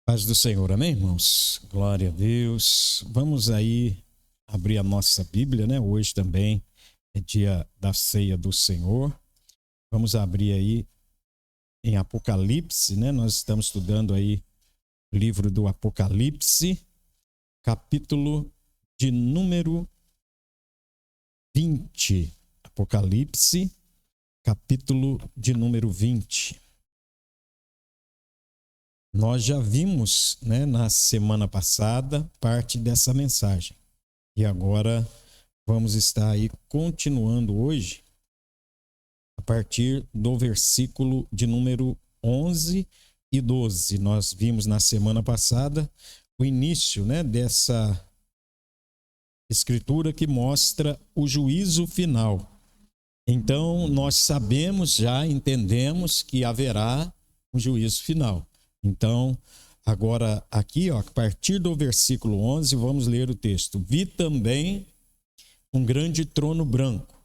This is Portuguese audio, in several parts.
Paz do Senhor, amém, irmãos? Glória a Deus. Vamos aí abrir a nossa Bíblia, né? Hoje também é dia da ceia do Senhor. Vamos abrir aí em Apocalipse, né? Nós estamos estudando aí o livro do Apocalipse, capítulo de número 20. Apocalipse, capítulo de número 20. Nós já vimos, né, na semana passada, parte dessa mensagem. E agora vamos estar aí continuando hoje, a partir do versículo de número 11 e 12. Nós vimos na semana passada o início, né, dessa escritura que mostra o juízo final. Então, nós sabemos, já entendemos que haverá um juízo final. Então, agora aqui, ó, a partir do versículo 11, vamos ler o texto. Vi também um grande trono branco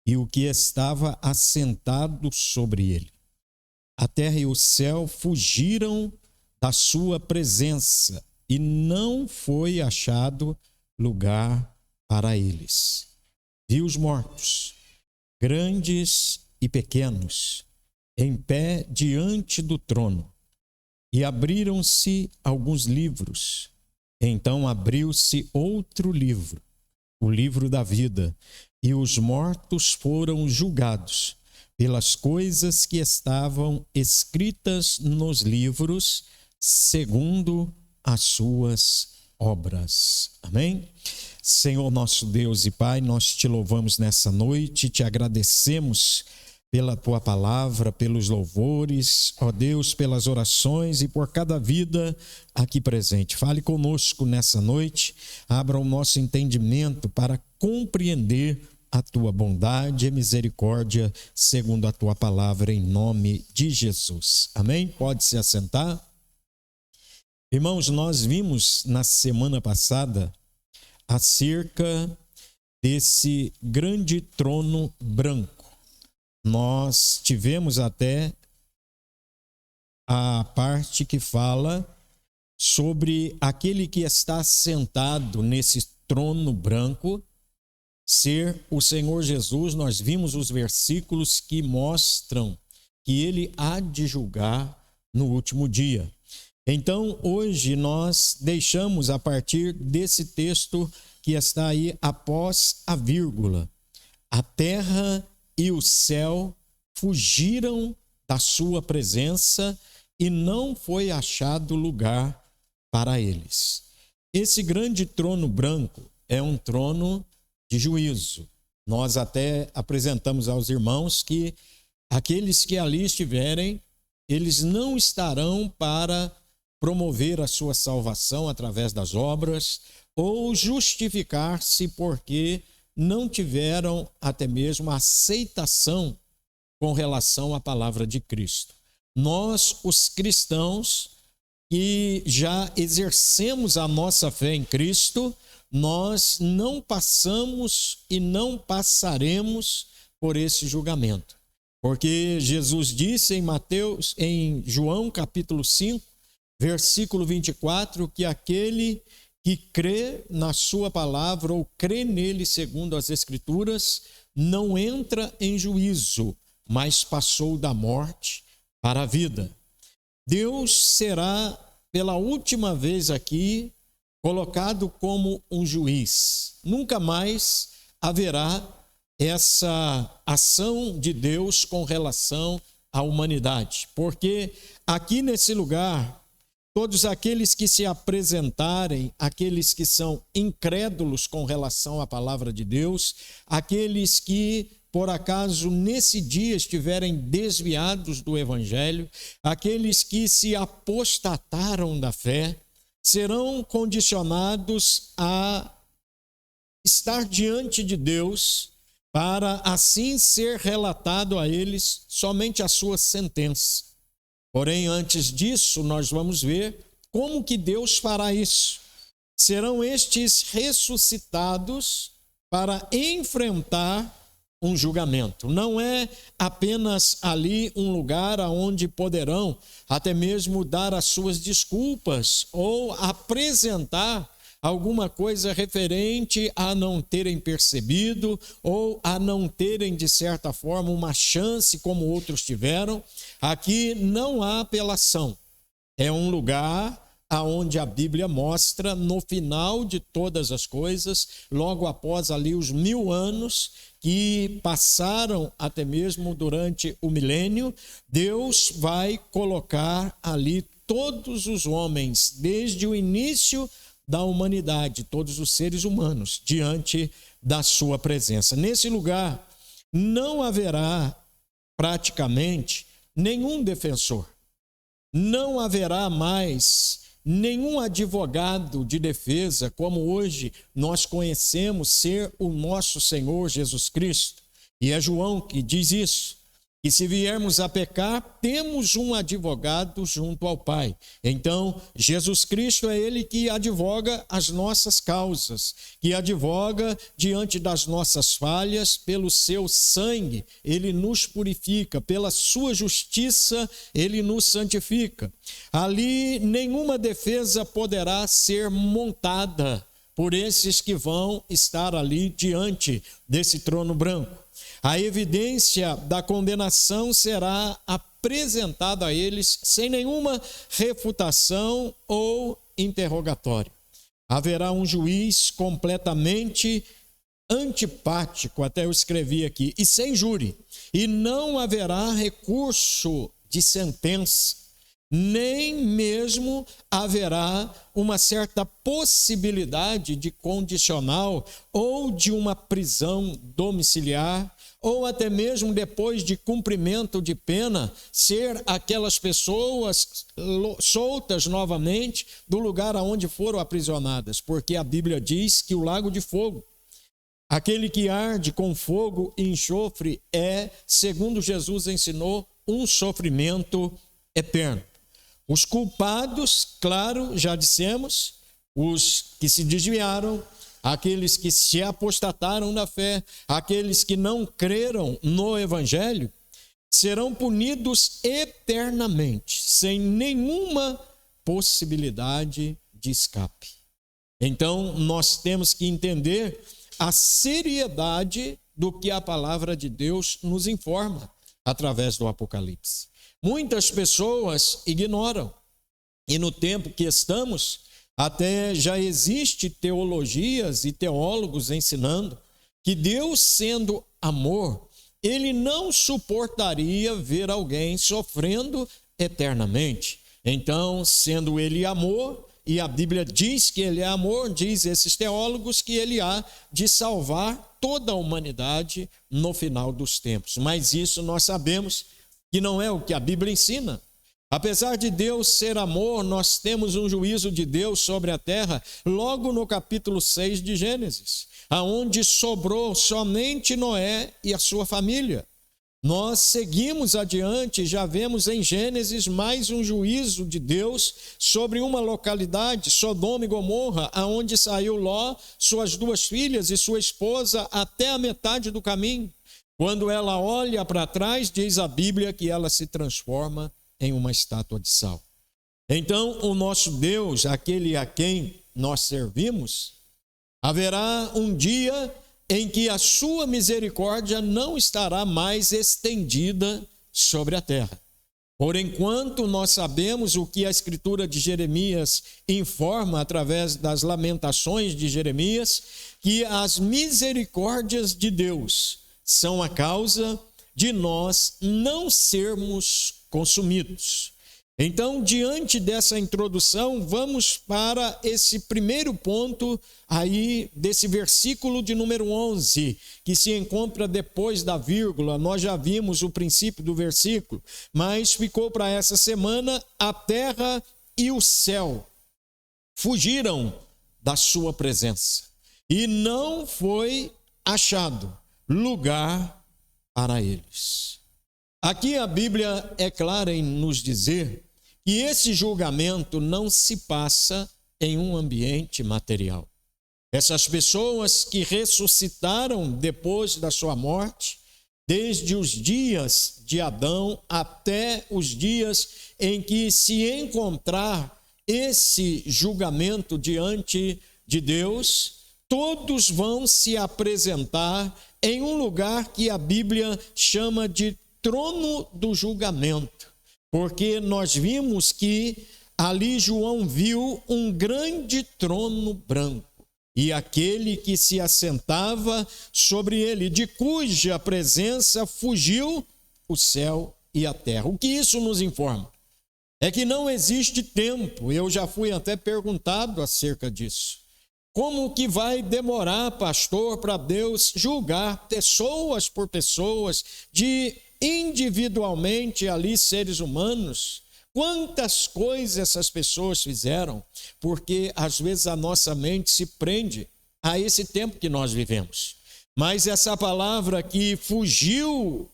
e o que estava assentado sobre ele. A terra e o céu fugiram da sua presença e não foi achado lugar para eles. Vi os mortos, grandes e pequenos, em pé diante do trono. E abriram-se alguns livros. Então abriu-se outro livro, o livro da vida, e os mortos foram julgados pelas coisas que estavam escritas nos livros, segundo as suas obras. Amém? Senhor nosso Deus e Pai, nós te louvamos nessa noite, te agradecemos pela tua palavra, pelos louvores, ó Deus, pelas orações e por cada vida aqui presente. Fale conosco nessa noite, abra o nosso entendimento para compreender a tua bondade e misericórdia segundo a tua palavra, em nome de Jesus. Amém? Pode se assentar. Irmãos, nós vimos na semana passada acerca desse grande trono branco. Nós tivemos até a parte que fala sobre aquele que está sentado nesse trono branco ser o Senhor Jesus. Nós vimos os versículos que mostram que ele há de julgar no último dia. Então, hoje nós deixamos a partir desse texto que está aí após a vírgula. A terra e o céu fugiram da sua presença e não foi achado lugar para eles. Esse grande trono branco é um trono de juízo. Nós até apresentamos aos irmãos que aqueles que ali estiverem, eles não estarão para promover a sua salvação através das obras ou justificar-se porque não tiveram até mesmo a aceitação com relação à palavra de Cristo. Nós, os cristãos, que já exercemos a nossa fé em Cristo, nós não passamos e não passaremos por esse julgamento. Porque Jesus disse em João capítulo 5, versículo 24, que aquele que crê na sua palavra ou crê nele segundo as Escrituras, não entra em juízo, mas passou da morte para a vida. Deus será, pela última vez aqui, colocado como um juiz. Nunca mais haverá essa ação de Deus com relação à humanidade, porque aqui nesse lugar, todos aqueles que se apresentarem, aqueles que são incrédulos com relação à palavra de Deus, aqueles que, por acaso, nesse dia estiverem desviados do Evangelho, aqueles que se apostataram da fé, serão condicionados a estar diante de Deus para assim ser relatado a eles somente a sua sentença. Porém, antes disso, nós vamos ver como que Deus fará isso. Serão estes ressuscitados para enfrentar um julgamento. Não é apenas ali um lugar onde poderão até mesmo dar as suas desculpas ou apresentar alguma coisa referente a não terem percebido ou a não terem, de certa forma, uma chance como outros tiveram. Aqui não há apelação. É um lugar aonde a Bíblia mostra, no final de todas as coisas, logo após ali os 1000 anos que passaram até mesmo durante o milênio, Deus vai colocar ali todos os homens, desde o início da humanidade, todos os seres humanos, diante da sua presença. Nesse lugar não haverá praticamente nenhum defensor, não haverá mais nenhum advogado de defesa, como hoje nós conhecemos ser o nosso Senhor Jesus Cristo. E é João que diz isso, que se viermos a pecar, temos um advogado junto ao Pai. Então, Jesus Cristo é ele que advoga as nossas causas, que advoga diante das nossas falhas, pelo seu sangue, ele nos purifica, pela sua justiça, ele nos santifica. Ali, nenhuma defesa poderá ser montada por esses que vão estar ali diante desse trono branco. A evidência da condenação será apresentada a eles sem nenhuma refutação ou interrogatório. Haverá um juiz completamente antipático, até eu escrevi aqui, e sem júri. E não haverá recurso de sentença, nem mesmo haverá uma certa possibilidade de condicional ou de uma prisão domiciliar, ou até mesmo depois de cumprimento de pena, ser aquelas pessoas soltas novamente do lugar aonde foram aprisionadas, porque a Bíblia diz que o lago de fogo, aquele que arde com fogo e enxofre, é, segundo Jesus ensinou, um sofrimento eterno. Os culpados, claro, já dissemos, os que se desviaram, aqueles que se apostataram da fé, aqueles que não creram no Evangelho, serão punidos eternamente, sem nenhuma possibilidade de escape. Então, nós temos que entender a seriedade do que a palavra de Deus nos informa através do Apocalipse. Muitas pessoas ignoram, e no tempo que estamos, até já existe teologias e teólogos ensinando que Deus, sendo amor, ele não suportaria ver alguém sofrendo eternamente. Então, sendo ele amor, e a Bíblia diz que ele é amor, diz esses teólogos que ele há de salvar toda a humanidade no final dos tempos. Mas isso nós sabemos que não é o que a Bíblia ensina. Apesar de Deus ser amor, nós temos um juízo de Deus sobre a terra, logo no capítulo 6 de Gênesis, aonde sobrou somente Noé e a sua família. Nós seguimos adiante, já vemos em Gênesis mais um juízo de Deus sobre uma localidade, Sodoma e Gomorra, aonde saiu Ló, suas 2 filhas e sua esposa até a metade do caminho. Quando ela olha para trás, diz a Bíblia que ela se transforma em uma estátua de sal. Então, o nosso Deus, aquele a quem nós servimos, haverá um dia em que a sua misericórdia não estará mais estendida sobre a terra. Por enquanto, nós sabemos o que a escritura de Jeremias informa através das lamentações de Jeremias, que as misericórdias de Deus são a causa de nós não sermos consumidos. Então, diante dessa introdução, vamos para esse primeiro ponto aí desse versículo de número 11, que se encontra depois da vírgula. Nós já vimos o princípio do versículo, mas ficou para essa semana: a terra e o céu fugiram da sua presença, e não foi achado lugar para eles. Aqui a Bíblia é clara em nos dizer que esse julgamento não se passa em um ambiente material. Essas pessoas que ressuscitaram depois da sua morte, desde os dias de Adão até os dias em que se encontrar esse julgamento diante de Deus, todos vão se apresentar em um lugar que a Bíblia chama de trono do julgamento, porque nós vimos que ali João viu um grande trono branco e aquele que se assentava sobre ele, de cuja presença fugiu o céu e a terra. O que isso nos informa? É que não existe tempo. Eu já fui até perguntado acerca disso. Como que vai demorar, pastor, para Deus julgar pessoas por pessoas, de individualmente ali seres humanos? Quantas coisas essas pessoas fizeram? Porque às vezes a nossa mente se prende a esse tempo que nós vivemos. Mas essa palavra que fugiu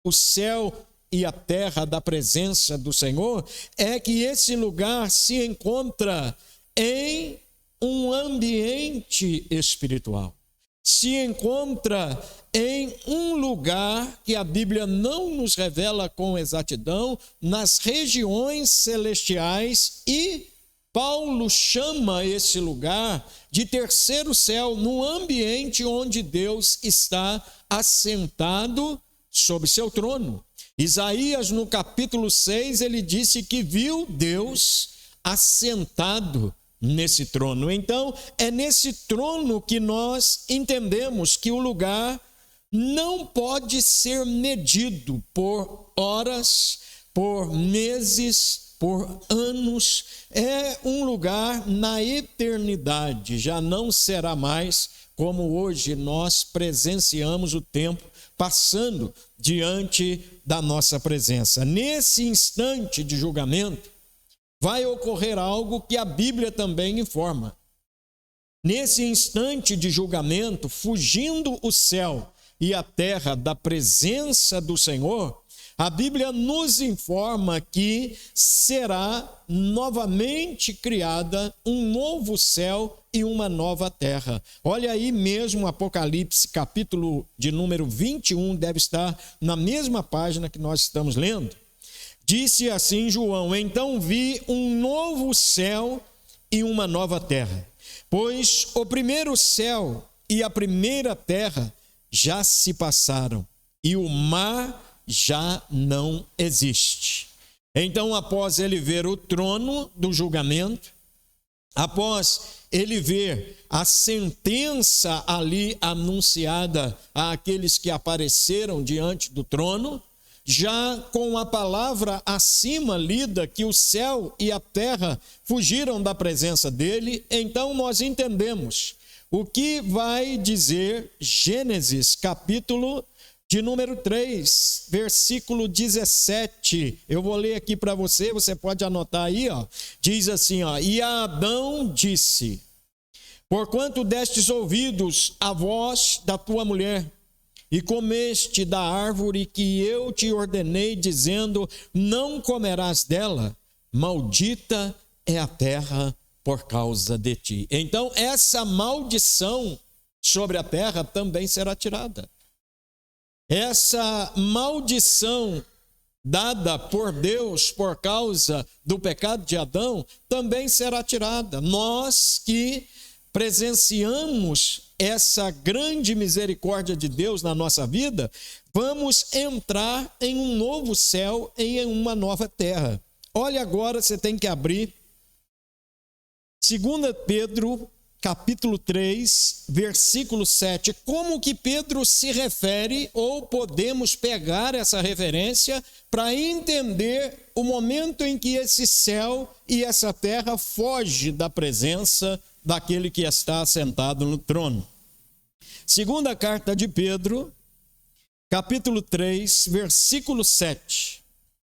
o céu e a terra da presença do Senhor, é que esse lugar se encontra em um ambiente espiritual. Se encontra em um lugar que a Bíblia não nos revela com exatidão, nas regiões celestiais, e Paulo chama esse lugar de terceiro céu, no ambiente onde Deus está assentado sobre seu trono. Isaías, no capítulo 6, ele disse que viu Deus assentado nesse trono. Então, é nesse trono que nós entendemos que o lugar não pode ser medido por horas, por meses, por anos. É um lugar na eternidade, já não será mais como hoje nós presenciamos o tempo passando diante da nossa presença. Nesse instante de julgamento, vai ocorrer algo que a Bíblia também informa. Nesse instante de julgamento, fugindo o céu e a terra da presença do Senhor, a Bíblia nos informa que será novamente criada um novo céu e uma nova terra. Olha aí mesmo Apocalipse, capítulo de número 21, deve estar na mesma página que nós estamos lendo. Disse assim João: então vi um novo céu e uma nova terra, pois o primeiro céu e a primeira terra já se passaram, e o mar já não existe. Então, após ele ver o trono do julgamento, após ele ver a sentença ali anunciada àqueles que apareceram diante do trono, já com a palavra acima lida que o céu e a terra fugiram da presença dele, então nós entendemos o que vai dizer Gênesis, capítulo de número 3, versículo 17. Eu vou ler aqui para você, você pode anotar aí, ó. Diz assim, ó: e Adão disse: porquanto destes ouvidos à voz da tua mulher, e comeste da árvore que eu te ordenei, dizendo: não comerás dela, maldita é a terra por causa de ti. Então, essa maldição sobre a terra também será tirada. Essa maldição dada por Deus por causa do pecado de Adão também será tirada. Nós que presenciamos essa grande misericórdia de Deus na nossa vida, vamos entrar em um novo céu e em uma nova terra. Olha, agora você tem que abrir 2 Pedro, capítulo 3, versículo 7. Como que Pedro se refere, ou podemos pegar essa referência para entender o momento em que esse céu e essa terra foge da presença daquele que está assentado no trono. Segunda carta de Pedro, capítulo 3, versículo 7.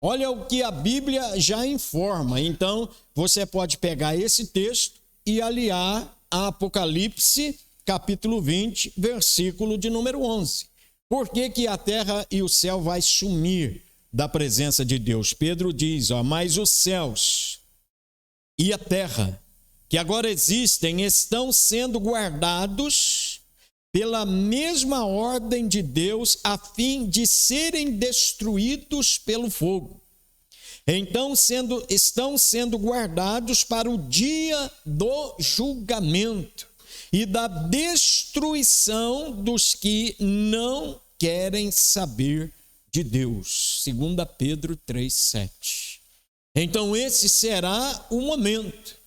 Olha o que a Bíblia já informa. Então, você pode pegar esse texto e aliar a Apocalipse, capítulo 20, versículo de número 11. Por que que a terra e o céu vai sumir da presença de Deus? Pedro diz, ó: mas os céus e a terra que agora existem estão sendo guardados pela mesma ordem de Deus, a fim de serem destruídos pelo fogo. Então estão sendo guardados para o dia do julgamento e da destruição dos que não querem saber de Deus. 2 Pedro 3,7. Então esse será o momento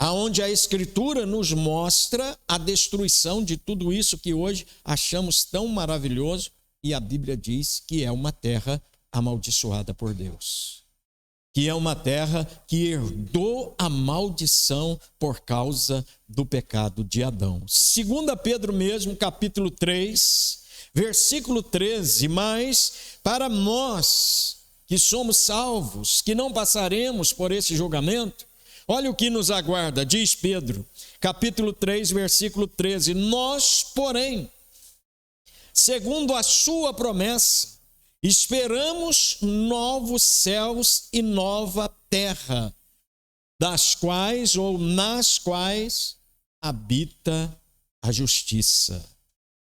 aonde a Escritura nos mostra a destruição de tudo isso que hoje achamos tão maravilhoso, e a Bíblia diz que é uma terra amaldiçoada por Deus, que é uma terra que herdou a maldição por causa do pecado de Adão. 2 Pedro mesmo, capítulo 3, versículo 13, mas para nós que somos salvos, que não passaremos por esse julgamento, olha o que nos aguarda, diz Pedro, capítulo 3, versículo 13, nós, porém, segundo a sua promessa, esperamos novos céus e nova terra, das quais ou nas quais habita a justiça.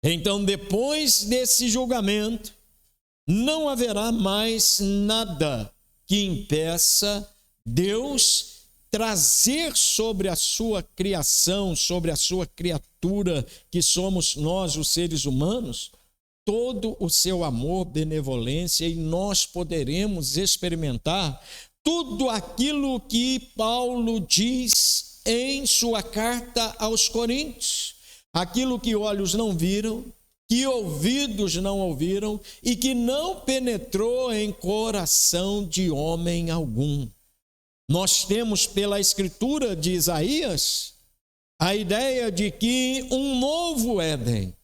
Então, depois desse julgamento, não haverá mais nada que impeça Deus trazer sobre a sua criação, sobre a sua criatura, que somos nós, os seres humanos, todo o seu amor, benevolência, e nós poderemos experimentar tudo aquilo que Paulo diz em sua carta aos Coríntios, aquilo que olhos não viram, que ouvidos não ouviram e que não penetrou em coração de homem algum. Nós temos pela escritura de Isaías a ideia de que um novo Éden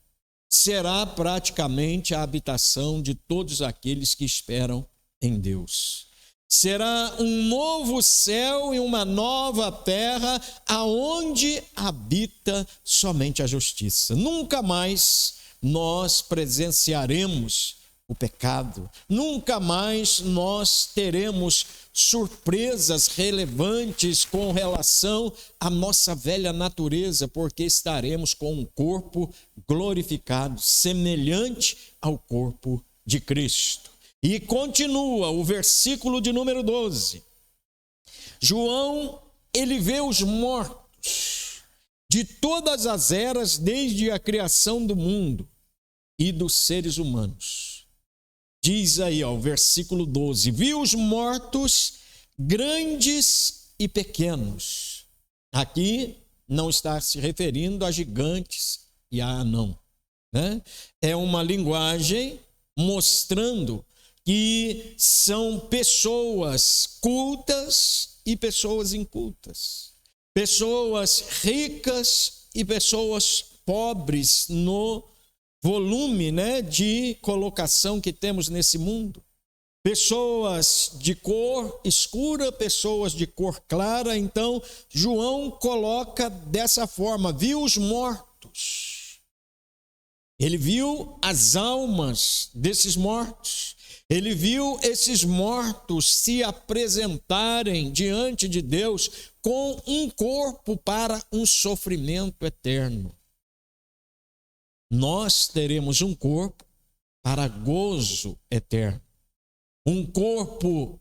será praticamente a habitação de todos aqueles que esperam em Deus. Será um novo céu e uma nova terra aonde habita somente a justiça. Nunca mais nós presenciaremos o pecado, nunca mais nós teremos surpresas relevantes com relação à nossa velha natureza, porque estaremos com um corpo glorificado, semelhante ao corpo de Cristo. E continua o versículo de número 12. João, ele vê os mortos de todas as eras, desde a criação do mundo e dos seres humanos. Diz aí, ó, o versículo 12, viu os mortos grandes e pequenos. Aqui não está se referindo a gigantes e a anão, né? É uma linguagem mostrando que são pessoas cultas e pessoas incultas, pessoas ricas e pessoas pobres no volume, né, de colocação que temos nesse mundo. Pessoas de cor escura, pessoas de cor clara. Então, João coloca dessa forma, viu os mortos. Ele viu as almas desses mortos. Ele viu esses mortos se apresentarem diante de Deus com um corpo para um sofrimento eterno. Nós teremos um corpo para gozo eterno, um corpo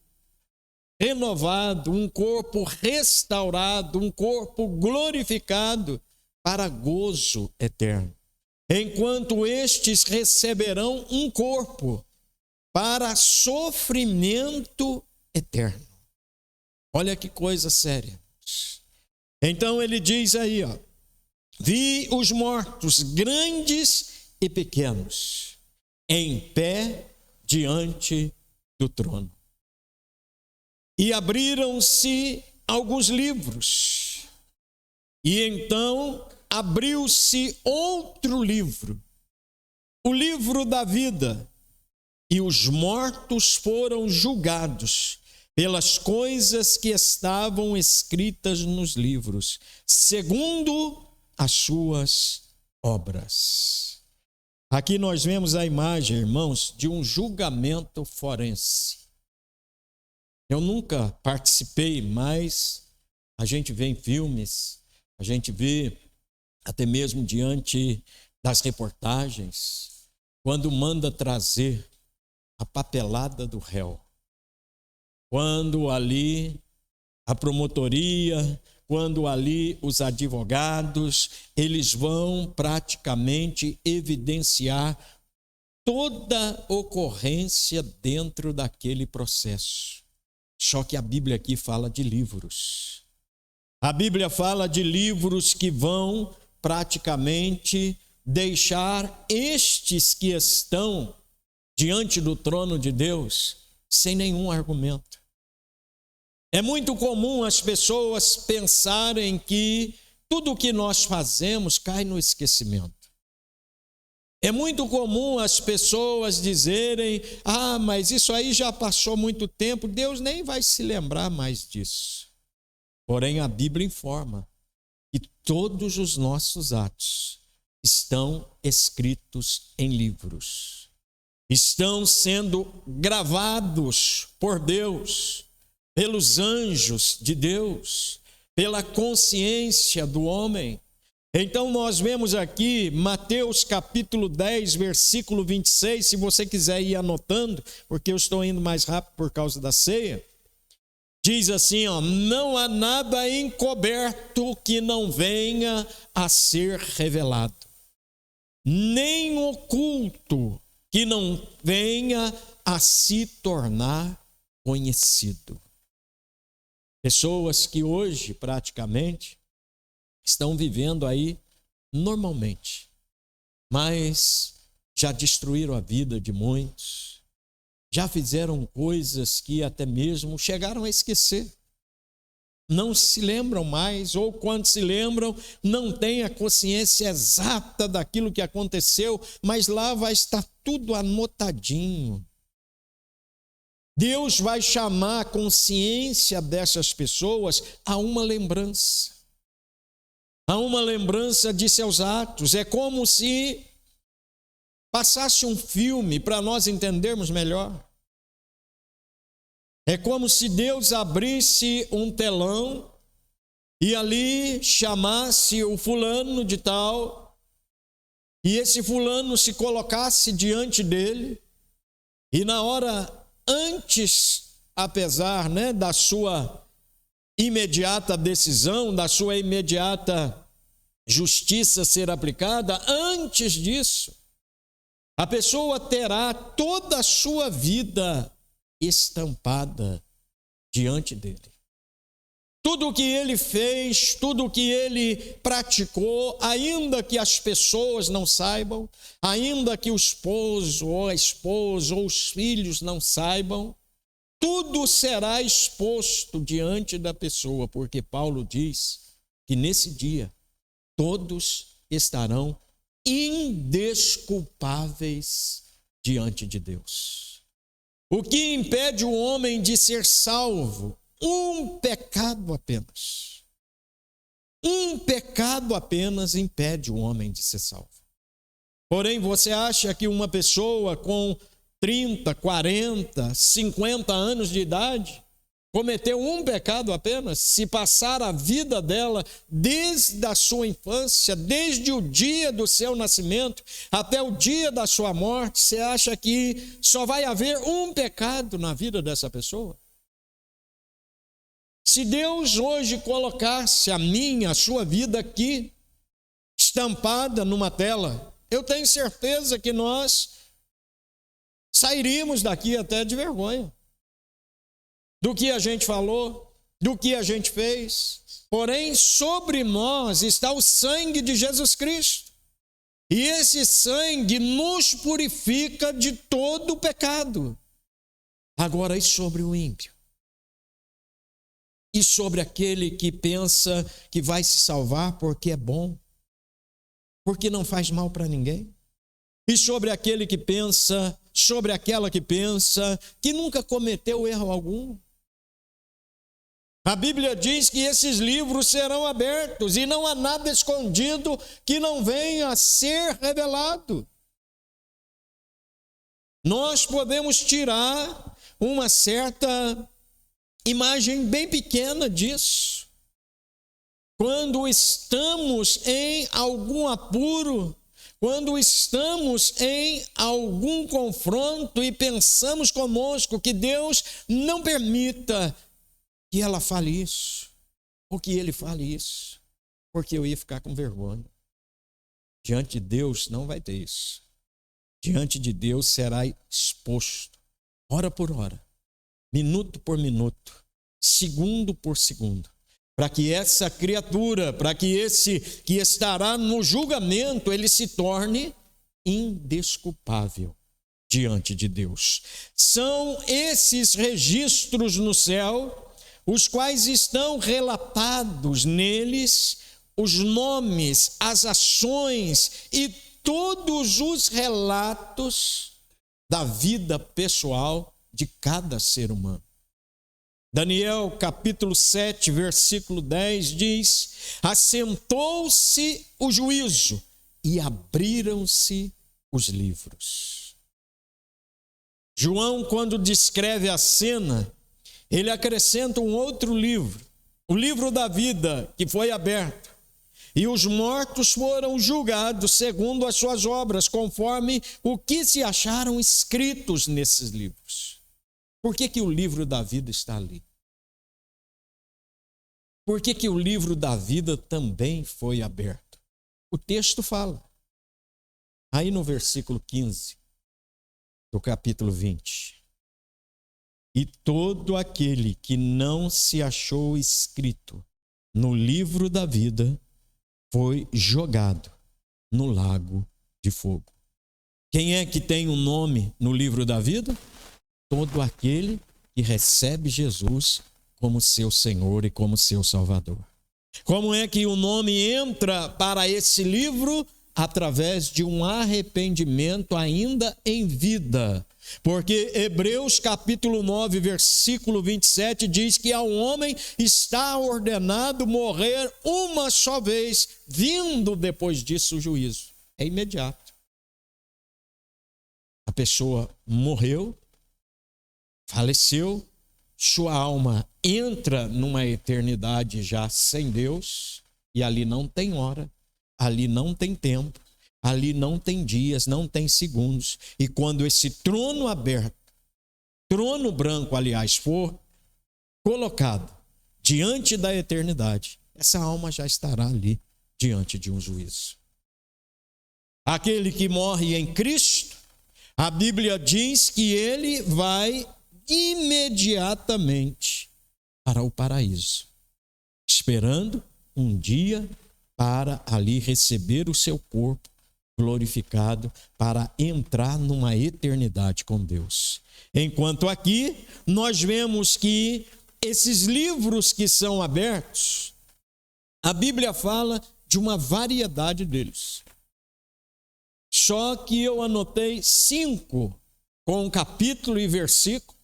renovado, um corpo restaurado, um corpo glorificado para gozo eterno. Enquanto estes receberão um corpo para sofrimento eterno. Olha que coisa séria. Então ele diz aí, ó, vi os mortos, grandes e pequenos, em pé diante do trono. E abriram-se alguns livros. E então abriu-se outro livro, o livro da vida. E os mortos foram julgados pelas coisas que estavam escritas nos livros, segundo as suas obras. Aqui nós vemos a imagem, irmãos, de um julgamento forense. Eu nunca participei, mas a gente vê em filmes, a gente vê até mesmo diante das reportagens, quando manda trazer a papelada do réu, quando ali a promotoria, quando ali os advogados, eles vão praticamente evidenciar toda ocorrência dentro daquele processo. Só que a Bíblia aqui fala de livros. A Bíblia fala de livros que vão praticamente deixar estes que estão diante do trono de Deus sem nenhum argumento. É muito comum as pessoas pensarem que tudo o que nós fazemos cai no esquecimento. É muito comum as pessoas dizerem: mas isso aí já passou muito tempo, Deus nem vai se lembrar mais disso. Porém, a Bíblia informa que todos os nossos atos estão escritos em livros, estão sendo gravados por Deus, pelos anjos de Deus, pela consciência do homem. Então nós vemos aqui Mateus capítulo 10, versículo 26, se você quiser ir anotando, porque eu estou indo mais rápido por causa da ceia. Diz assim, não há nada encoberto que não venha a ser revelado, nem oculto que não venha a se tornar conhecido. Pessoas que hoje praticamente estão vivendo aí normalmente, mas já destruíram a vida de muitos, já fizeram coisas que até mesmo chegaram a esquecer. Não se lembram mais, ou quando se lembram, não têm a consciência exata daquilo que aconteceu, mas lá vai estar tudo anotadinho. Deus vai chamar a consciência dessas pessoas a uma lembrança. A uma lembrança de seus atos. É como se passasse um filme para nós entendermos melhor. É como se Deus abrisse um telão e ali chamasse o fulano de tal, e esse fulano se colocasse diante dele, e na hora antes, apesar da sua imediata decisão, da sua imediata justiça ser aplicada, antes disso, a pessoa terá toda a sua vida estampada diante dele. Tudo o que ele fez, tudo o que ele praticou, ainda que as pessoas não saibam, ainda que o esposo ou a esposa ou os filhos não saibam, tudo será exposto diante da pessoa, porque Paulo diz que nesse dia todos estarão indesculpáveis diante de Deus. O que impede o homem de ser salvo? Um pecado apenas. Um pecado apenas impede o homem de ser salvo. Porém, você acha que uma pessoa com 30, 40, 50 anos de idade cometeu um pecado apenas? Se passar a vida dela desde a sua infância, desde o dia do seu nascimento até o dia da sua morte, você acha que só vai haver um pecado na vida dessa pessoa? Se Deus hoje colocasse a minha, a sua vida aqui, estampada numa tela, eu tenho certeza que nós sairíamos daqui até de vergonha do que a gente falou, do que a gente fez. Porém, sobre nós está o sangue de Jesus Cristo. E esse sangue nos purifica de todo o pecado. Agora, e sobre o ímpio? E sobre aquele que pensa que vai se salvar porque é bom, porque não faz mal para ninguém? E sobre aquele que pensa, sobre aquela que pensa que nunca cometeu erro algum? A Bíblia diz que esses livros serão abertos e não há nada escondido que não venha a ser revelado. Nós podemos tirar uma certa imagem bem pequena disso. quando estamos em algum apuro, quando estamos em algum confronto e pensamos conosco que Deus não permita que ela fale isso, ou que ele fale isso, porque eu ia ficar com vergonha. Diante de Deus não vai ter isso. Diante de Deus será exposto, hora por hora, minuto por minuto, segundo por segundo, para que essa criatura, para que esse que estará no julgamento, ele se torne indesculpável diante de Deus. São esses registros no céu, os quais estão relatados neles, os nomes, as ações e todos os relatos da vida pessoal de cada ser humano. Daniel capítulo 7, versículo 10 diz: assentou-se o juízo e abriram-se os livros. João, quando descreve a cena, ele acrescenta um outro livro, o livro da vida, que foi aberto. E os mortos foram julgados segundo as suas obras, conforme o que se acharam escritos nesses livros. Por que o livro da vida está ali? Por que o livro da vida também foi aberto? O texto fala. Aí no versículo 15 do capítulo 20. E todo aquele que não se achou escrito no livro da vida foi jogado no lago de fogo. Quem é que tem um nome no livro da vida? Todo aquele que recebe Jesus como seu Senhor e como seu Salvador. Como é que o nome entra para esse livro? Através de um arrependimento ainda em vida. Porque Hebreus capítulo 9, versículo 27 diz que ao homem está ordenado morrer uma só vez, vindo depois disso o juízo. É imediato. A pessoa morreu, faleceu, sua alma entra numa eternidade já sem Deus, e ali não tem hora, ali não tem tempo, ali não tem dias, não tem segundos. E quando esse trono aberto, trono branco, aliás, for colocado diante da eternidade, essa alma já estará ali diante de um juízo. Aquele que morre em Cristo, a Bíblia diz que ele vai imediatamente para o paraíso, esperando um dia para ali receber o seu corpo glorificado, para entrar numa eternidade com Deus. Enquanto aqui nós vemos que esses livros que são abertos, a Bíblia fala de uma variedade deles. Só que eu anotei 5 com capítulo e versículo,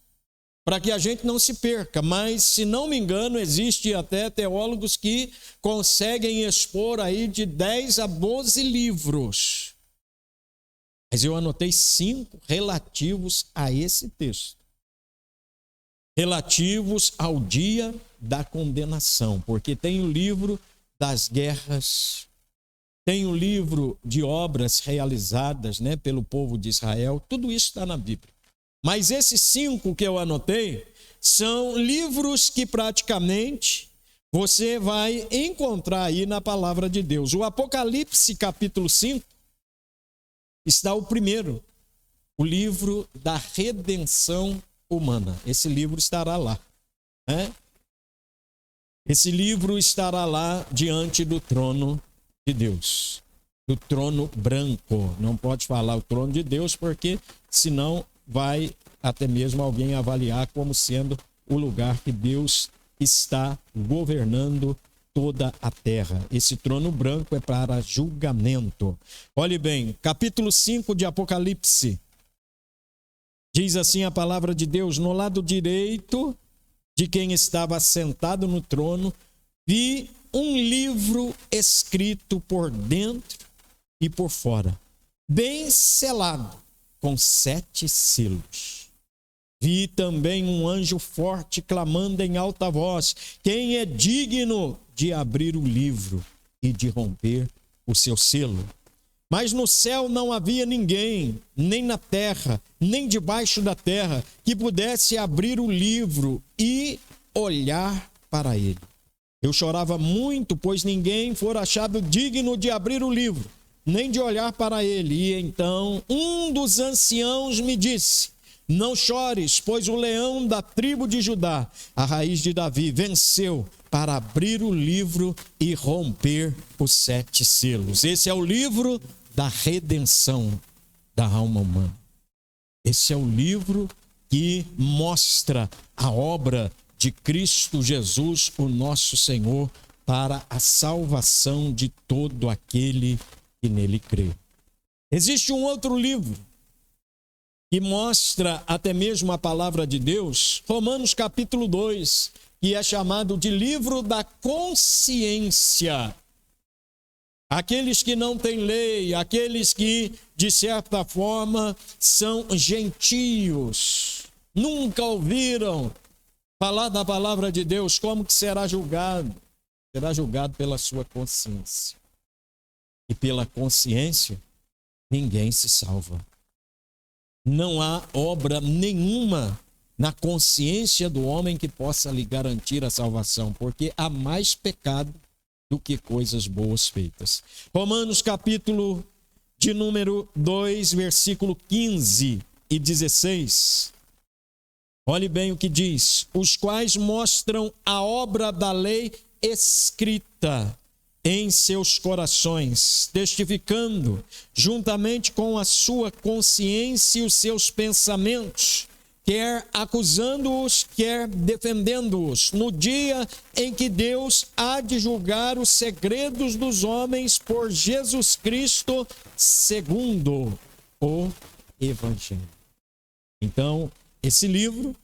para que a gente não se perca, mas se não me engano, existe até teólogos que conseguem expor aí de 10 a 12 livros. Mas eu anotei 5 relativos a esse texto. Relativos ao dia da condenação, porque tem o livro das guerras, tem o livro de obras realizadas, pelo povo de Israel, tudo isso está na Bíblia. Mas esses 5 que eu anotei são livros que praticamente você vai encontrar aí na palavra de Deus. O Apocalipse capítulo 5 está o primeiro, o livro da redenção humana. Esse livro estará lá. Esse livro estará lá diante do trono de Deus, do trono branco. Não pode falar o trono de Deus, porque senão vai até mesmo alguém avaliar como sendo o lugar que Deus está governando toda a terra. Esse trono branco é para julgamento. Olhe bem, capítulo 5 de Apocalipse. Diz assim a palavra de Deus: no lado direito de quem estava sentado no trono, vi um livro escrito por dentro e por fora, bem selado, com 7 selos. Vi também um anjo forte clamando em alta voz: quem é digno de abrir o livro e de romper o seu selo. Mas no céu não havia ninguém, nem na terra, nem debaixo da terra, que pudesse abrir o livro e olhar para ele. Eu chorava muito, pois ninguém fora achado digno de abrir o livro, nem de olhar para ele. E então um dos anciãos me disse: não chores, pois o leão da tribo de Judá, a raiz de Davi, venceu para abrir o livro e romper os 7 selos. Esse é o livro da redenção da alma humana. Esse é o livro que mostra a obra de Cristo Jesus, o nosso Senhor, para a salvação de todo aquele que nele crê. Existe um outro livro que mostra até mesmo a palavra de Deus, Romanos capítulo 2, que é chamado de livro da consciência. Aqueles que não têm lei, aqueles que, de certa forma, são gentios, nunca ouviram falar da palavra de Deus, como que será julgado? Será julgado pela sua consciência. E pela consciência, ninguém se salva. Não há obra nenhuma na consciência do homem que possa lhe garantir a salvação, porque há mais pecado do que coisas boas feitas. Romanos capítulo de número 2, versículo 15 e 16. Olhe bem o que diz: os quais mostram a obra da lei escrita em seus corações, testificando juntamente com a sua consciência e os seus pensamentos, quer acusando-os, quer defendendo-os, no dia em que Deus há de julgar os segredos dos homens por Jesus Cristo, segundo o Evangelho. Então, esse livro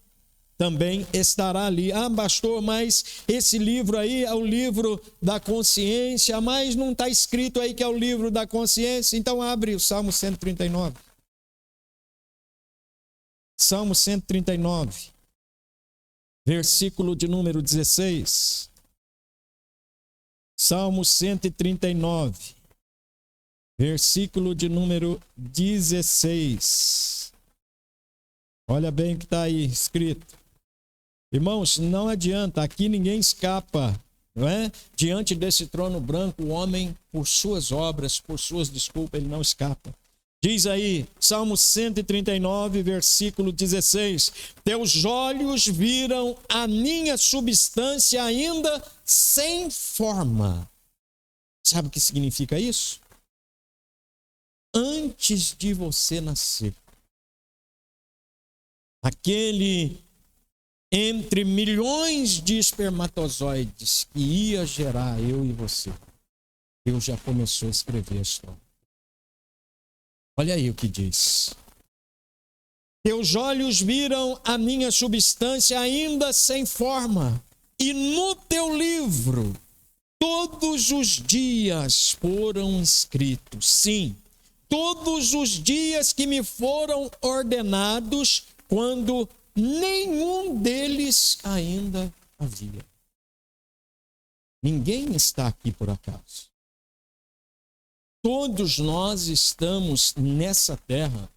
também estará ali. Ah, pastor, mas esse livro aí é o livro da consciência, mas não está escrito aí que é o livro da consciência. Então abre o Salmo 139. Salmo 139, versículo de número 16. Salmo 139, versículo de número 16. Olha bem o que está aí escrito. Irmãos, não adianta, aqui ninguém escapa, não é? Diante desse trono branco, o homem, por suas obras, por suas desculpas, ele não escapa. Diz aí, Salmo 139, versículo 16: teus olhos viram a minha substância ainda sem forma. Sabe o que significa isso? Antes de você nascer, aquele entre milhões de espermatozoides que ia gerar eu e você, Deus já começou a escrever a história. Olha aí o que diz: teus olhos viram a minha substância ainda sem forma, e no teu livro todos os dias foram escritos. Sim, todos os dias que me foram ordenados, quando nenhum deles ainda havia. Ninguém está aqui por acaso. Todos nós estamos nessa terra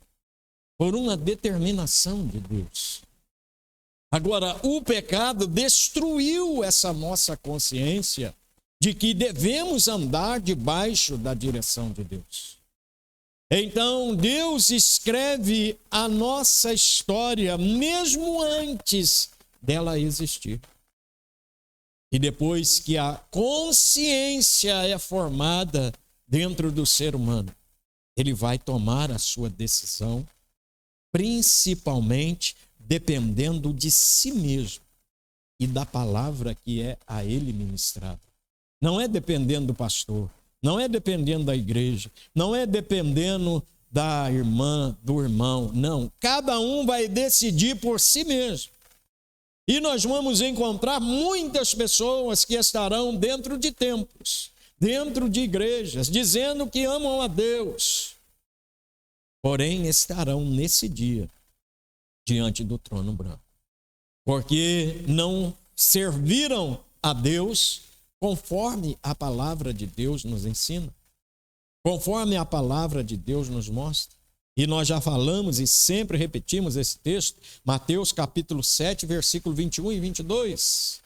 por uma determinação de Deus. Agora, o pecado destruiu essa nossa consciência de que devemos andar debaixo da direção de Deus. Então, Deus escreve a nossa história mesmo antes dela existir. E depois que a consciência é formada dentro do ser humano, ele vai tomar a sua decisão, principalmente dependendo de si mesmo e da palavra que é a ele ministrada. Não é dependendo do pastor, não é dependendo da igreja, não é dependendo da irmã, do irmão, não. Cada um vai decidir por si mesmo. E nós vamos encontrar muitas pessoas que estarão dentro de templos, dentro de igrejas, dizendo que amam a Deus, porém estarão nesse dia diante do trono branco, porque não serviram a Deus conforme a palavra de Deus nos ensina, conforme a palavra de Deus nos mostra. E nós já falamos e sempre repetimos esse texto, Mateus capítulo 7, versículo 21 e 22.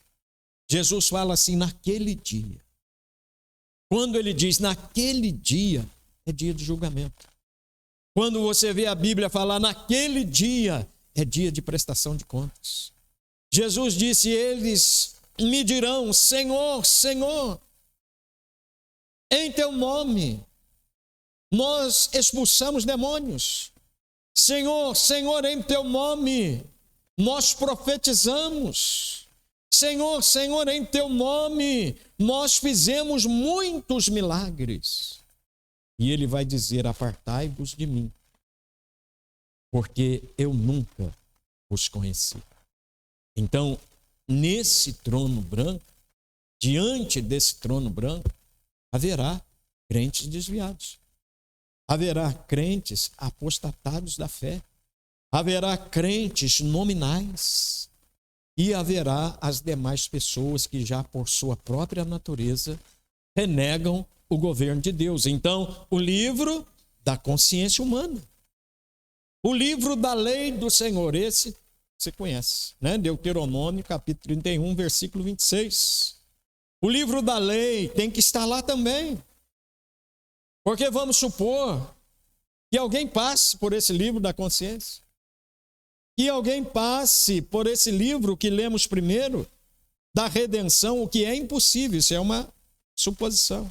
Jesus fala assim, naquele dia. Quando ele diz naquele dia, é dia de julgamento. Quando você vê a Bíblia falar naquele dia, é dia de prestação de contas. Jesus disse, eles me dirão, Senhor, Senhor, em teu nome nós expulsamos demônios. Senhor, Senhor, em teu nome nós profetizamos. Senhor, Senhor, em teu nome nós fizemos muitos milagres. E ele vai dizer, apartai-vos de mim, porque eu nunca os conheci. Então, nesse trono branco, diante desse trono branco, haverá crentes desviados. Haverá crentes apostatados da fé. Haverá crentes nominais. E haverá as demais pessoas que já por sua própria natureza renegam o governo de Deus. Então, o livro da consciência humana. O livro da lei do Senhor, esse você conhece, né? Deuteronômio, capítulo 31, versículo 26. O livro da lei tem que estar lá também. Porque vamos supor que alguém passe por esse livro da consciência. Que alguém passe por esse livro que lemos primeiro, da redenção, o que é impossível, isso é uma suposição.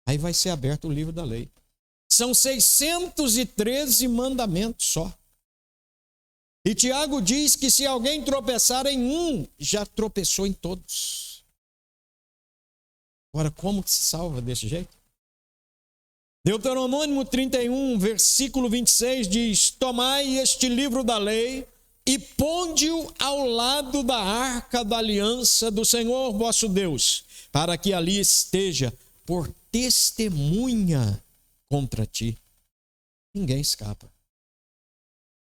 Aí vai ser aberto o livro da lei. São 613 mandamentos só. E Tiago diz que se alguém tropeçar em um, já tropeçou em todos. Agora, como que se salva desse jeito? Deuteronômio 31, versículo 26 diz, tomai este livro da lei e ponde-o ao lado da arca da aliança do Senhor vosso Deus, para que ali esteja por testemunha contra ti. Ninguém escapa.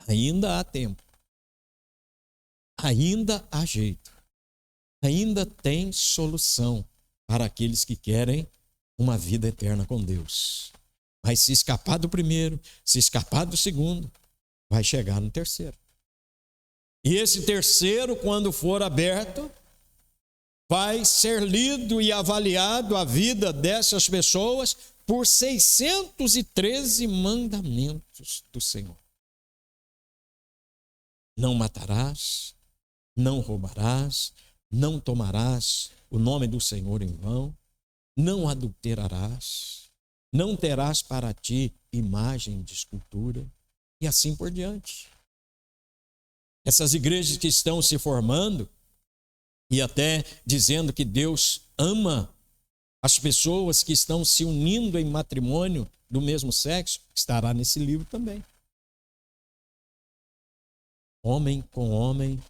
Ainda há tempo. Ainda há jeito. Ainda tem solução para aqueles que querem uma vida eterna com Deus. Mas se escapar do primeiro, se escapar do segundo, vai chegar no terceiro. E esse terceiro, quando for aberto, vai ser lido e avaliado a vida dessas pessoas por 613 mandamentos do Senhor. Não matarás, não roubarás, não tomarás o nome do Senhor em vão, não adulterarás, não terás para ti imagem de escultura, e assim por diante. Essas igrejas que estão se formando e até dizendo que Deus ama as pessoas que estão se unindo em matrimônio do mesmo sexo, estará nesse livro também. Homem com homem,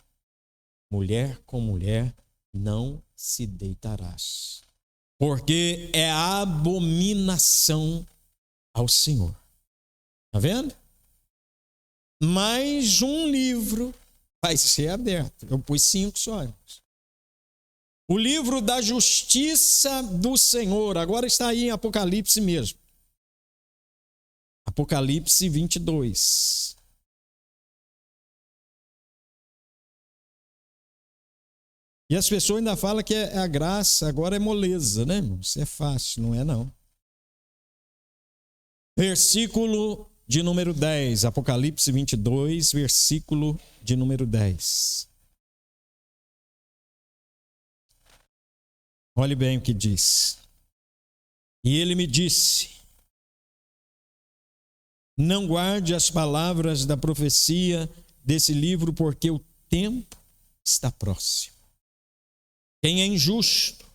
mulher com mulher, não se deitarás, porque é abominação ao Senhor. Está vendo? Mais um livro vai ser aberto. Eu pus 5 só. O livro da justiça do Senhor, agora está aí em Apocalipse mesmo. Apocalipse 22. E as pessoas ainda falam que a graça agora é moleza, né, irmão? Isso é fácil, não é não. Versículo de número 10, Apocalipse 22, versículo de número 10. Olhe bem o que diz. E ele me disse, não guarde as palavras da profecia desse livro, porque o tempo está próximo. Quem é injusto,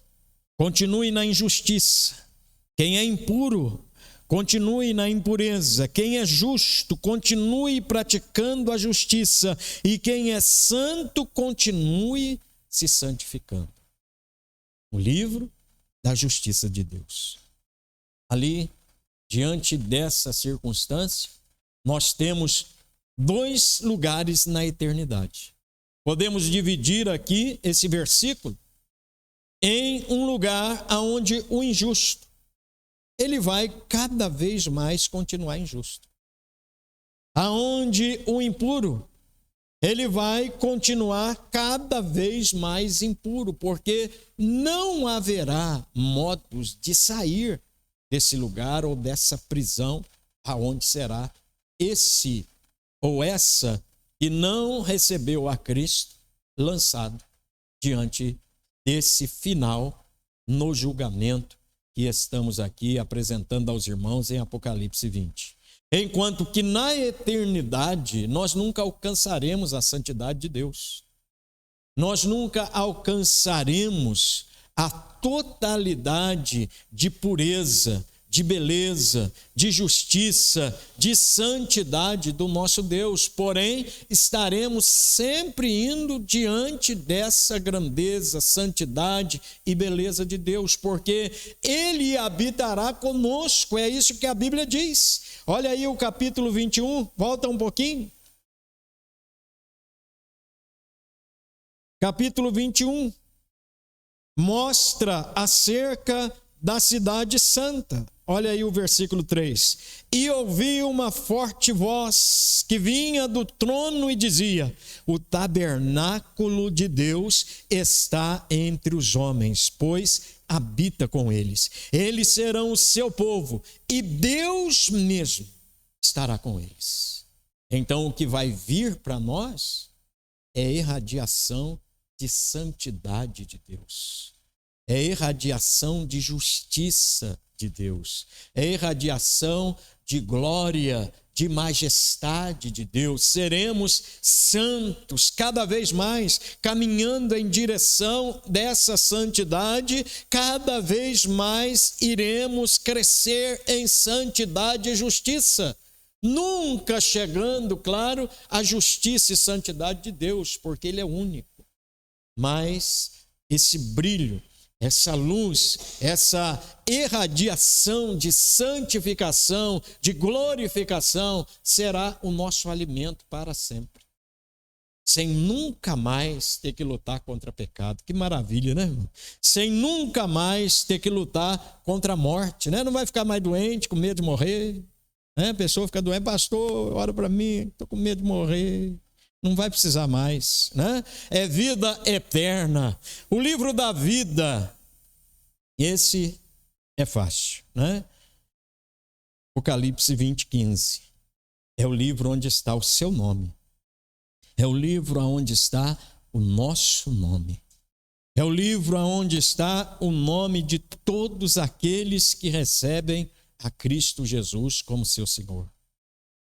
continue na injustiça. Quem é impuro, continue na impureza. Quem é justo, continue praticando a justiça. E quem é santo, continue se santificando. O livro da justiça de Deus. Ali, diante dessa circunstância, nós temos 2 lugares na eternidade. Podemos dividir aqui esse versículo em um lugar onde o injusto, ele vai cada vez mais continuar injusto. Aonde o impuro, ele vai continuar cada vez mais impuro, porque não haverá modos de sair desse lugar ou dessa prisão, aonde será esse ou essa que não recebeu a Cristo lançado diante desse final no julgamento que estamos aqui apresentando aos irmãos em Apocalipse 20. Enquanto que na eternidade nós nunca alcançaremos a santidade de Deus. Nós nunca alcançaremos a totalidade de pureza, de beleza, de justiça, de santidade do nosso Deus. Porém, estaremos sempre indo diante dessa grandeza, santidade e beleza de Deus, porque Ele habitará conosco. É isso que a Bíblia diz. Olha aí o capítulo 21, volta um pouquinho. Capítulo 21 mostra acerca da cidade santa. Olha aí o versículo 3. E ouvi uma forte voz que vinha do trono e dizia: o tabernáculo de Deus está entre os homens, pois habita com eles. Eles serão o seu povo e Deus mesmo estará com eles. Então o que vai vir para nós é irradiação de santidade de Deus. É irradiação de justiça de Deus, é irradiação de glória, de majestade de Deus. Seremos santos cada vez mais, caminhando em direção dessa santidade, cada vez mais iremos crescer em santidade e justiça, nunca chegando, claro, à justiça e santidade de Deus, porque Ele é único. Mas esse brilho, essa luz, essa irradiação de santificação, de glorificação, será o nosso alimento para sempre. Sem nunca mais ter que lutar contra pecado. Que maravilha, né, irmão? Sem nunca mais ter que lutar contra a morte, né? Não vai ficar mais doente, com medo de morrer. Né? A pessoa fica doente: pastor, ora para mim, estou com medo de morrer. Não vai precisar mais, né? É vida eterna. O livro da vida, esse é fácil, né? Apocalipse 20, 15. É o livro onde está o seu nome. É o livro onde está o nosso nome. É o livro onde está o nome de todos aqueles que recebem a Cristo Jesus como seu Senhor.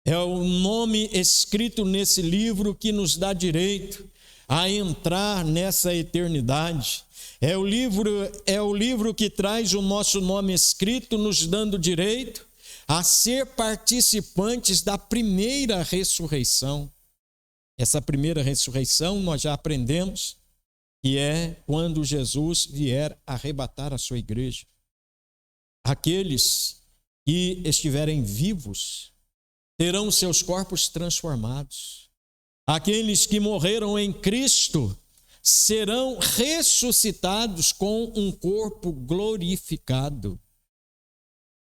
É o nome escrito nesse livro que nos dá direito a entrar nessa eternidade. É o livro que traz o nosso nome escrito, nos dando direito a ser participantes da primeira ressurreição. Essa primeira ressurreição nós já aprendemos que é quando Jesus vier arrebatar a sua igreja. Aqueles que estiverem vivos terão seus corpos transformados. Aqueles que morreram em Cristo serão ressuscitados com um corpo glorificado.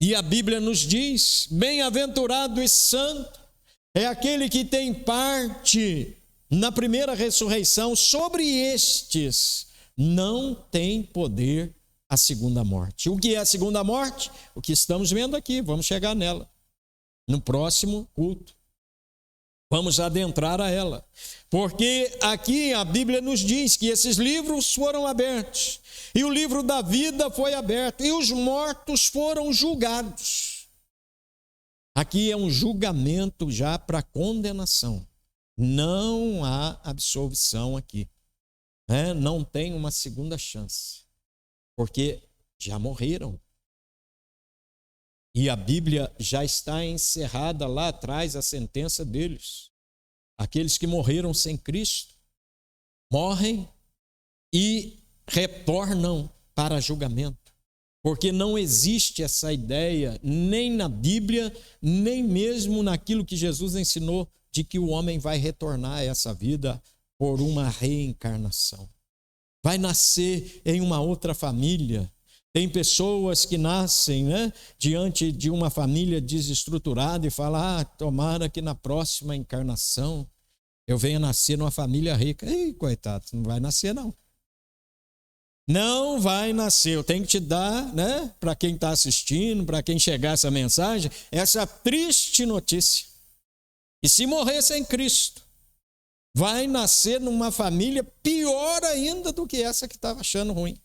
E a Bíblia nos diz: bem-aventurado e santo é aquele que tem parte na primeira ressurreição. Sobre estes não tem poder a segunda morte. O que é a segunda morte? O que estamos vendo aqui, vamos chegar nela no próximo culto. Vamos adentrar a ela, porque aqui a Bíblia nos diz que esses livros foram abertos, e o livro da vida foi aberto, e os mortos foram julgados. Aqui é um julgamento já para condenação, não há absolvição aqui, né? Não tem uma segunda chance, porque já morreram. E a Bíblia já está encerrada lá atrás a sentença deles. Aqueles que morreram sem Cristo morrem e retornam para julgamento. Porque não existe essa ideia nem na Bíblia, nem mesmo naquilo que Jesus ensinou de que o homem vai retornar a essa vida por uma reencarnação. vai nascer em uma outra família. Tem pessoas que nascem, né, diante de uma família desestruturada e falam: tomara que na próxima encarnação eu venha nascer numa família rica. Ei, coitado, não vai nascer não. Não vai nascer. Eu tenho que te dar, né, para quem está assistindo, para quem chegar essa mensagem, essa triste notícia. E se morrer sem Cristo, vai nascer numa família pior ainda do que essa que estava achando ruim.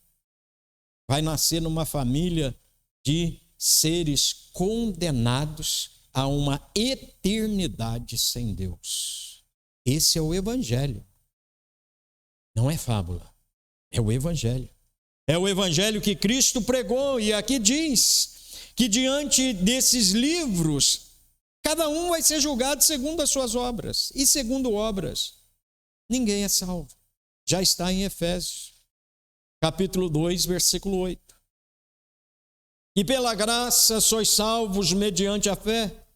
Vai nascer numa família de seres condenados a uma eternidade sem Deus. Esse é o Evangelho. Não é fábula, é o Evangelho. É o Evangelho que Cristo pregou, e aqui diz que diante desses livros, cada um vai ser julgado segundo as suas obras. E segundo obras, ninguém é salvo. Já está em Efésios, capítulo 2, versículo 8. E pela graça sois salvos mediante a fé.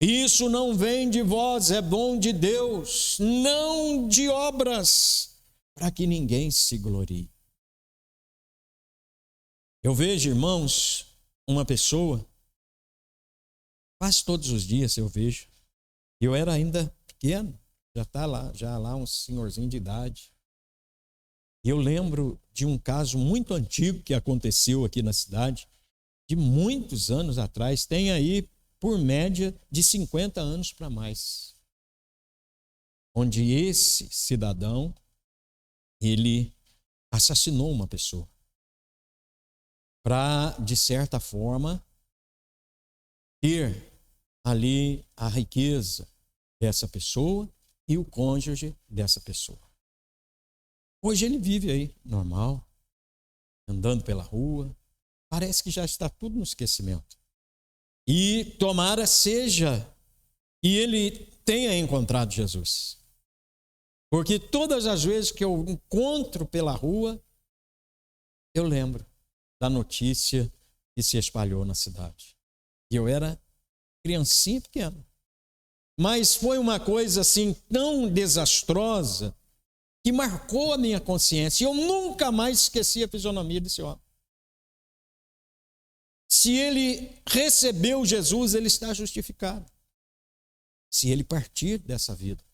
Isso não vem de vós, é dom de Deus, não de obras, para que ninguém se glorie. Eu vejo, irmãos, uma pessoa, quase todos os dias eu vejo, eu era ainda pequeno, já lá um senhorzinho de idade. E eu lembro de um caso muito antigo que aconteceu aqui na cidade, de muitos anos atrás, tem aí por média de 50 anos para mais, onde esse cidadão, ele assassinou uma pessoa para, de certa forma, ter ali a riqueza dessa pessoa e o cônjuge dessa pessoa. Hoje ele vive aí, normal, andando pela rua, parece que já está tudo no esquecimento. E tomara seja e ele tenha encontrado Jesus. Porque todas as vezes que eu encontro pela rua, eu lembro da notícia que se espalhou na cidade. E eu era criancinha pequena. Mas foi uma coisa assim tão desastrosa que marcou a minha consciência. E eu nunca mais esqueci a fisionomia desse homem. Se ele recebeu Jesus, ele está justificado. Se ele partir dessa vida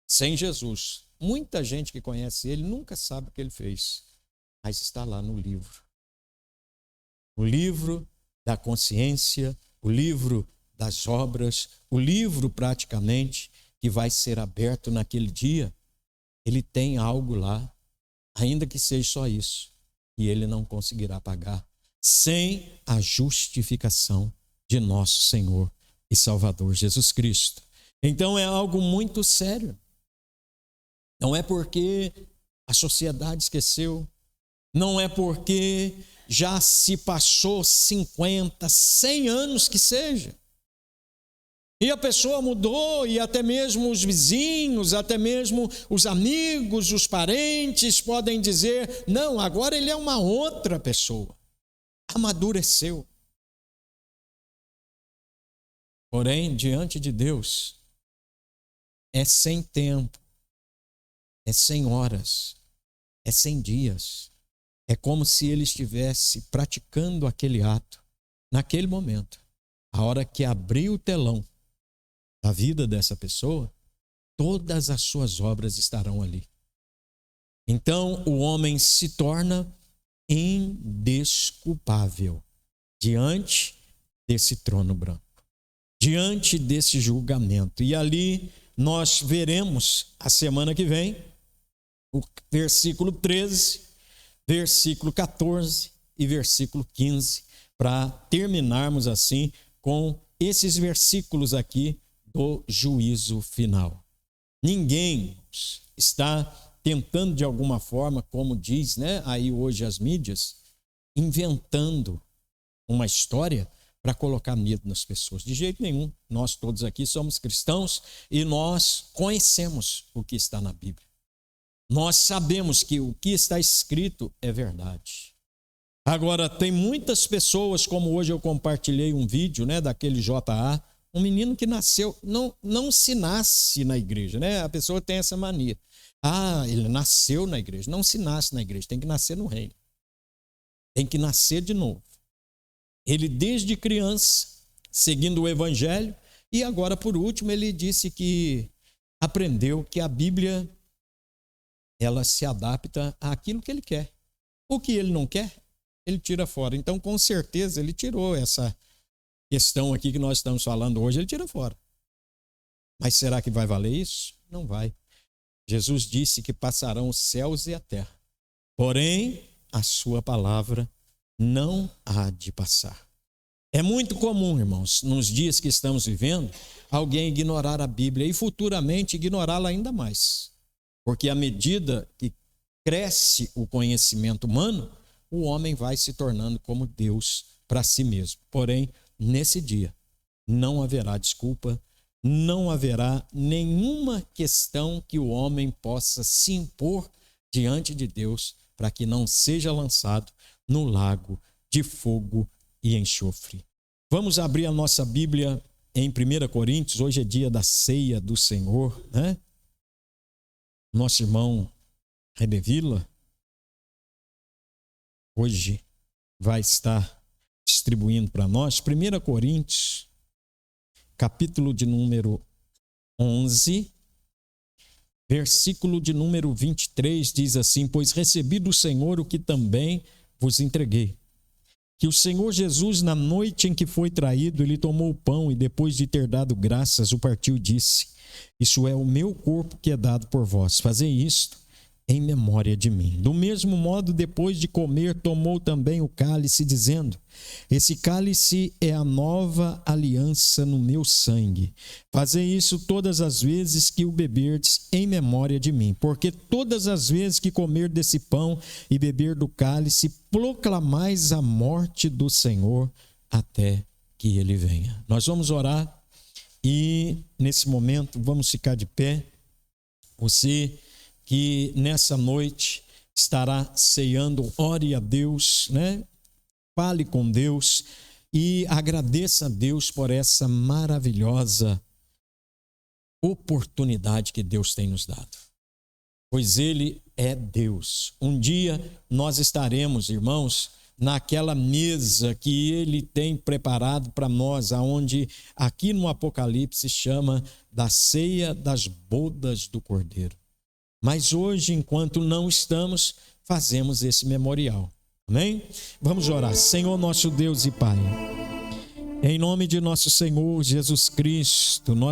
sem Jesus, muita gente que conhece ele nunca sabe o que ele fez, mas está lá no livro. O livro da consciência, o livro das obras, o livro praticamente que vai ser aberto naquele dia. Ele tem algo lá, ainda que seja só isso, e ele não conseguirá pagar sem a justificação de nosso Senhor e Salvador Jesus Cristo. Então é algo muito sério. Não é porque a sociedade esqueceu, não é porque já se passou 50, 100 anos que seja. E a pessoa mudou, e até mesmo os vizinhos, até mesmo os amigos, os parentes podem dizer: não, agora ele é uma outra pessoa. Amadureceu. Porém, diante de Deus, é sem tempo, é sem horas, é sem dias. É como se ele estivesse praticando aquele ato naquele momento. A hora que abriu o telão da vida dessa pessoa, todas as suas obras estarão ali. Então, o homem se torna indesculpável diante desse trono branco, diante desse julgamento. E ali nós veremos a semana que vem o versículo 13, versículo 14 e versículo 15, para terminarmos assim com esses versículos aqui do juízo final. Ninguém está tentando de alguma forma, como diz, né, aí hoje as mídias, inventando uma história para colocar medo nas pessoas. De jeito nenhum. Nós todos aqui somos cristãos e nós conhecemos o que está na Bíblia. Nós sabemos que o que está escrito é verdade. Agora, tem muitas pessoas, como hoje eu compartilhei um vídeo, né, daquele JA, Um menino que nasceu, não se nasce na igreja, né? A pessoa tem essa mania. Ah, ele nasceu na igreja. Não se nasce na igreja, tem que nascer no reino. Tem que nascer de novo. Ele desde criança, seguindo o evangelho, e agora por último ele disse que aprendeu que a Bíblia ela se adapta àquilo que ele quer. O que ele não quer, ele tira fora. Então, com certeza, ele tirou essa questão aqui que nós estamos falando hoje, ele tira fora. Mas será que vai valer isso? Não vai. Jesus disse que passarão os céus e a terra. Porém, a sua palavra não há de passar. É muito comum, irmãos, nos dias que estamos vivendo, alguém ignorar a Bíblia e futuramente ignorá-la ainda mais. Porque à medida que cresce o conhecimento humano, o homem vai se tornando como Deus para si mesmo. Porém, nesse dia, não haverá desculpa, não haverá nenhuma questão que o homem possa se impor diante de Deus para que não seja lançado no lago de fogo e enxofre. Vamos abrir a nossa Bíblia em 1 Coríntios, hoje é dia da ceia do Senhor, né? Nosso irmão Redevila hoje vai estar distribuindo para nós 1 Coríntios, capítulo de número 11, versículo de número 23, diz assim: pois recebi do Senhor o que também vos entreguei, que o Senhor Jesus, na noite em que foi traído, ele tomou o pão e depois de ter dado graças, o partiu e disse: isso é o meu corpo que é dado por vós, fazei isto em memória de mim. Do mesmo modo, depois de comer, tomou também o cálice, dizendo: esse cálice é a nova aliança no meu sangue. Fazei isso todas as vezes que o beberdes em memória de mim. Porque todas as vezes que comer desse pão e beber do cálice, proclamais a morte do Senhor até que ele venha. Nós vamos orar e, nesse momento, vamos ficar de pé. Você que nessa noite estará ceando, ore a Deus, né? Fale com Deus e agradeça a Deus por essa maravilhosa oportunidade que Deus tem nos dado. Pois Ele é Deus. Um dia nós estaremos, irmãos, naquela mesa que Ele tem preparado para nós, aonde aqui no Apocalipse chama da ceia das bodas do Cordeiro. Mas hoje, enquanto não estamos, fazemos esse memorial. Amém? Vamos orar. Senhor nosso Deus e Pai, em nome de nosso Senhor Jesus Cristo, nós